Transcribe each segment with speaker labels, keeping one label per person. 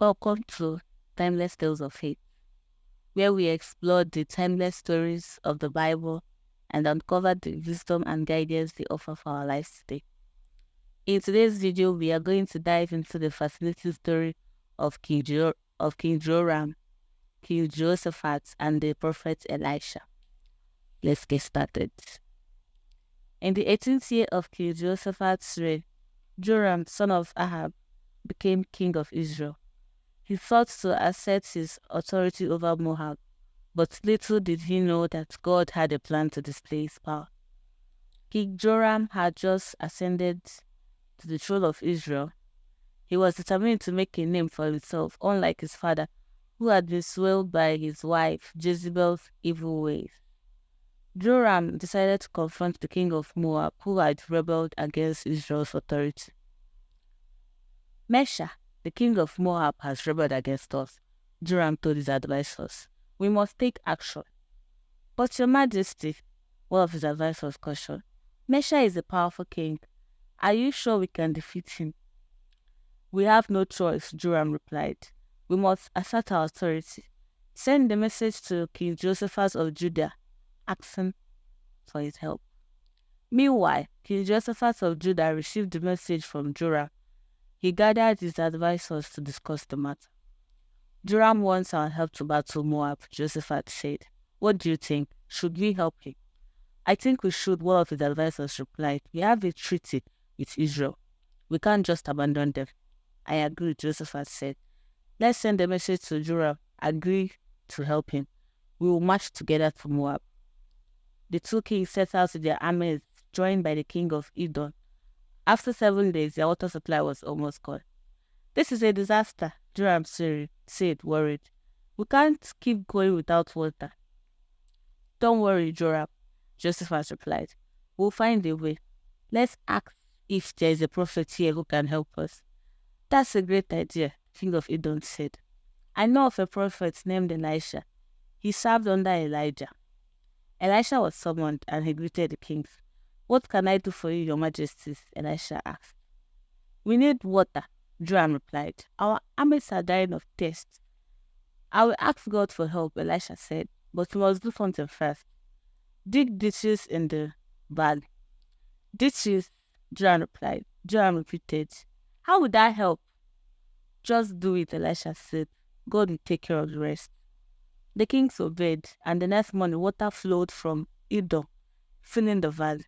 Speaker 1: Welcome to Timeless Tales of Faith, where we explore the timeless stories of the Bible and uncover the wisdom and guidance they offer for our lives today. In today's video, we are going to dive into the fascinating story of King Joram, King Jehoshaphat, and the prophet Elisha. Let's get started. In the 18th year of King Jehoshaphat's reign, Joram, son of Ahab, became king of Israel. He sought to assert his authority over Moab, but little did he know that God had a plan to display his power. King Joram had just ascended to the throne of Israel. He was determined to make a name for himself, unlike his father, who had been swayed by his wife Jezebel's evil ways. Joram decided to confront the king of Moab, who had rebelled against Israel's authority. Mesha, the king of Moab, has rebelled against us, Joram told his advisors. We must take action. But your majesty, one of his advisors cautioned, Mesha is a powerful king. Are you sure we can defeat him? We have no choice, Joram replied. We must assert our authority. Send the message to King Jehoshaphat of Judah, asking for his help. Meanwhile, King Jehoshaphat of Judah received the message from Joram. He gathered his advisors to discuss the matter. Joram wants our help to battle Moab, Jehoshaphat said. What do you think? Should we help him? I think we should, one of his advisors replied. We have a treaty with Israel. We can't just abandon them. I agree, Jehoshaphat said. Let's send a message to Joram. Agree to help him. We will march together to Moab. The two kings set out with their armies, joined by the king of Edom. After 7 days, their water supply was almost gone. This is a disaster, Joram said, worried. We can't keep going without water. Don't worry, Joram, Jehoshaphat replied. We'll find a way. Let's ask if there is a prophet here who can help us. That's a great idea, king of Edom said. I know of a prophet named Elisha. He served under Elijah. Elisha was summoned and he greeted the kings. What can I do for you, your majesties? Elisha asked. We need water, Joram replied. Our armies are dying of thirst. I will ask God for help, Elisha said, but we must do something first. Dig ditches in the valley. Ditches, Joram replied. Joram repeated. How would that help? Just do it, Elisha said. God will take care of the rest. The kings obeyed, and the next morning water flowed from Edom, filling the valley.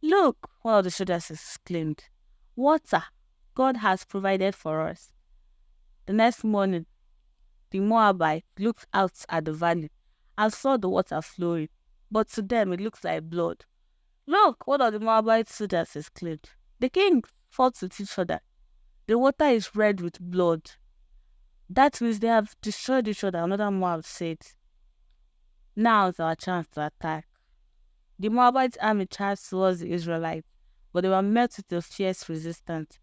Speaker 1: Look, one of the soldiers exclaimed. Water! God has provided for us. The next morning, the Moabites looked out at the valley and saw the water flowing, but to them it looks like blood. Look, one of the Moabite soldiers exclaimed. The kings fought with each other. The water is red with blood. That means they have destroyed each other, another Moab said. Now is our chance to attack. The Moabite army charged towards the Israelites, but they were met with a fierce resistance.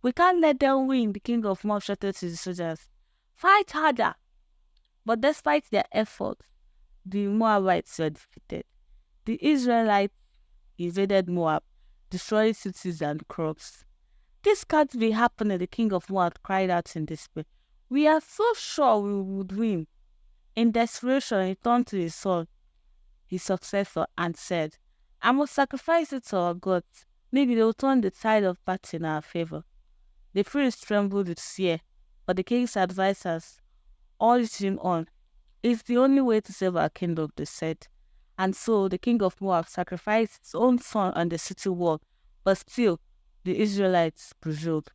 Speaker 1: We can't let them win, the king of Moab shouted to the soldiers. Fight harder! But despite their efforts, the Moabites were defeated. The Israelites invaded Moab, destroying cities and crops. This can't be happening, the king of Moab cried out in despair. We are so sure we would win. In desperation, he turned to his son, his successor, and said, I must sacrifice it to our gods. Maybe they will turn the tide of battle in our favor. The priest trembled with fear, but the king's advisors urged him on. It's the only way to save our kingdom, they said. And so the king of Moab sacrificed his own son on the city wall, but still the Israelites prevailed.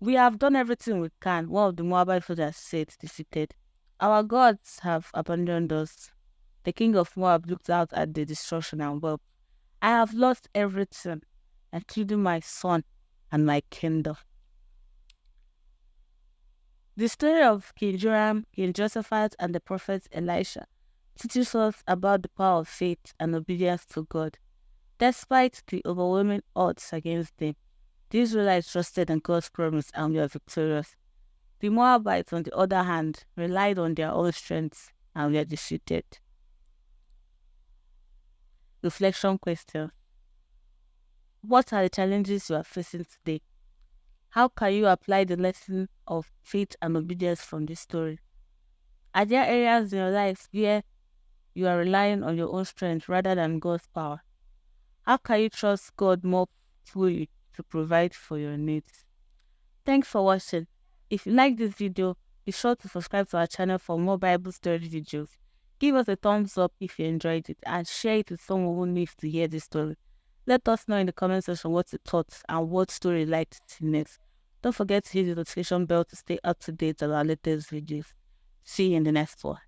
Speaker 1: We have done everything we can, one of the Moabite soldiers said, defeated. Our gods have abandoned us. The king of Moab looked out at the destruction and wept. I have lost everything, including my son and my kingdom. The story of King Joram, King Jehoshaphat, and the prophet Elisha teaches us about the power of faith and obedience to God. Despite the overwhelming odds against them, the Israelites trusted in God's promise and were victorious. The Moabites, on the other hand, relied on their own strength and were defeated. Reflection question. What are the challenges you are facing today? How can you apply the lesson of faith and obedience from this story? Are there areas in your life where you are relying on your own strength rather than God's power? How can you trust God more fully to provide for your needs? Thanks for watching. If you like this video, be sure to subscribe to our channel for more Bible story videos. Give us a thumbs up if you enjoyed it and share it with someone who needs to hear this story. Let us know in the comment section what you thought and what story you'd like to see next. Don't forget to hit the notification bell to stay up to date on our latest videos. See you in the next one.